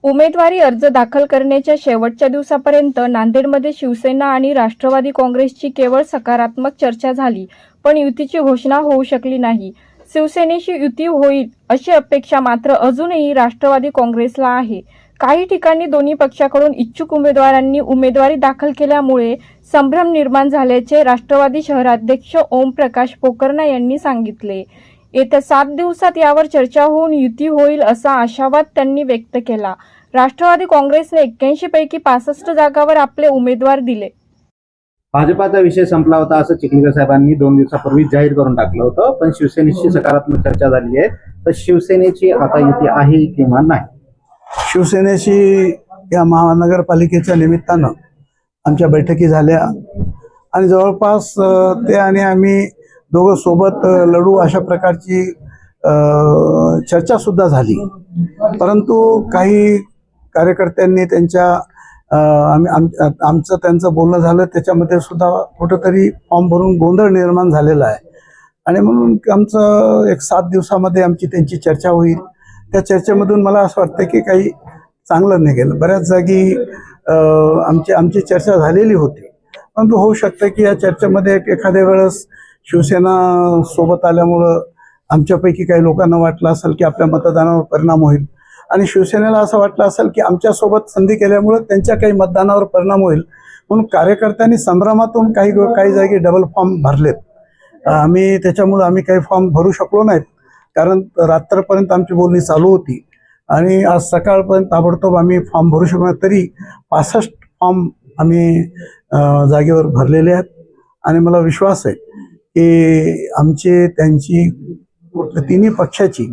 उमेदवारी अर्ज दाखल करण्याच्या शेवटच्या दिवसापर्यंत नांदेडमध्ये शिवसेना आणि राष्ट्रवादी काँग्रेसची केवळ सकारात्मक चर्चा झाली, पण युतीची घोषणा होऊ शकली नाही. शिवसेनेशी युती होईल अशी अपेक्षा मात्र अजूनही राष्ट्रवादी काँग्रेसला आहे. काही ठिकाणी दोन्ही पक्षाकडून इच्छुक उमेदवारांनी उमेदवारी दाखल केल्यामुळे संभ्रम निर्माण झाल्याचे राष्ट्रवादी शहराध्यक्ष ओमप्रकाश पोकर्णा यांनी सांगितले. येत्या 7 दिवसात यावर चर्चा होऊन युती होईल असा आशावाद त्यांनी व्यक्त केला. राष्ट्रवादी काँग्रेसने 81 पैकी 65 जागांवर आपले उमेदवार दिले. भाजपाचा विषय संपला होता असं चिखलीकर साहेबांनी 2 दिवसापूर्वी जाहीर करून टाकलं होतं, पण शिवसेनेशी सकारात्मक चर्चा झाली आहे. तर शिवसेनेची आता युती आहे किंवा नाही? शिवसेनेशी या महानगरपालिकेच्या निमित्तानं आमच्या बैठकी झाल्या आणि जवळपास ते आणि आम्ही दोघं सोबत लढू अशा प्रकारची चर्चा सुद्धा झाली. परंतु काही कार्यकर्त्यांनी त्यांच्या आमचं त्यांचं बोलणं झालं, त्याच्यामध्ये सुद्धा कुठंतरी फॉर्म भरून गोंधळ निर्माण झालेला आहे आणि म्हणून आमचं एक 7 दिवसामध्ये आमची त्यांची चर्चा होईल. त्या चर्चेमधून मला असं वाटतं की काही चांगलं निघेल. बऱ्याच जागी आमची चर्चा झालेली होती, परंतु होऊ शकतं की या चर्चेमध्ये एखाद्या वेळेस शिवसेना सोबत आल्यामुळं आमच्यापैकी काही लोकांना वाटलं असेल की आपल्या मतदानावर परिणाम होईल आणि शिवसेनेला असं वाटलं असेल की आमच्यासोबत संधी केल्यामुळं त्यांच्या काही मतदानावर परिणाम होईल, म्हणून कार्यकर्त्यांनी संभ्रमातून काही जागी डबल फॉर्म भरलेत. त्याच्यामुळं आम्ही काही फॉर्म भरू शकलो नाहीत, कारण रात्रपर्यंत आमची बोलणी चालू होती आणि आज सकाळपर्यंत ताबडतोब आम्ही फॉर्म भरू शकलो. तरी 65 फॉर्म आम्ही जागेवर भरलेले आहेत आणि मला विश्वास आहे की आमची त्यांची तिन्ही पक्षाची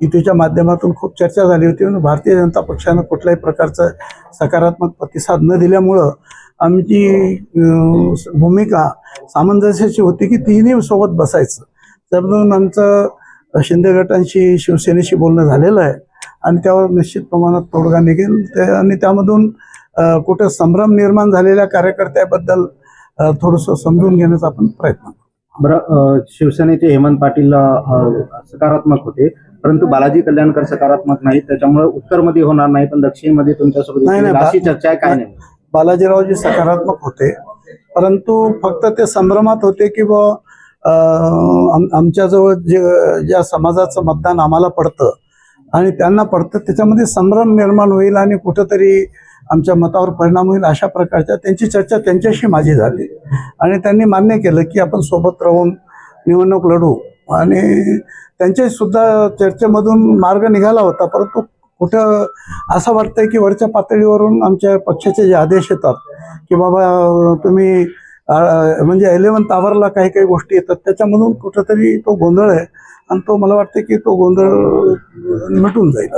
युतीच्या माध्यमातून खूप चर्चा झाली होती. भारतीय जनता पक्षानं कुठल्याही प्रकारचा सकारात्मक प्रतिसाद न दिल्यामुळं आमची भूमिका सामंजस्याची होती की तिन्ही सोबत बसायचं. तर म्हणून आमचं शिंदे गटांशी शिवसेनेशी बोलणं झालेलं आहे आणि त्यावर निश्चित प्रमाणात तोडगा निघेल आणि त्यामधून कुठं संभ्रम निर्माण झालेल्या कार्यकर्त्याबद्दल थोडंसं समजून घेण्याचा आपण प्रयत्न करू. बरं, शिवसेनेचे हेमंत पाटील सकारात्मक होते, परंतु बालाजी कल्याणकर सकारात्मक नाही, त्याच्यामुळे उत्तरमध्ये होणार नाही, पण दक्षिणमध्ये तुमच्यासोबत अशी चर्चा आहे काय? नाही, बालाजीरावजी सकारात्मक होते, परंतु फक्त ते संभ्रमात होते की आमच्याजवळ ज्या समाजाचं मतदान आम्हाला पडतं आणि त्यांना पडतं त्याच्यामध्ये संभ्रम निर्माण होईल आणि कुठंतरी आमच्या मतावर परिणाम होईल अशा प्रकारच्या त्यांची चर्चा त्यांच्याशी माझी झाली आणि त्यांनी मान्य केलं की आपण सोबत राहून निवडणूक लढू आणि त्यांच्याशी सुद्धा चर्चेमधून मार्ग निघाला होता. परंतु कुठं असं वाटतंय की वरच्या पातळीवरून आमच्या पक्षाचे जे आदेश येतात की बाबा तुम्ही म्हणजे 11th आवरला काही गोष्टी येतात, त्याच्यामधून कुठंतरी तो गोंधळ आहे आणि तो मला वाटतं की तो गोंधळ मिटून जाईल.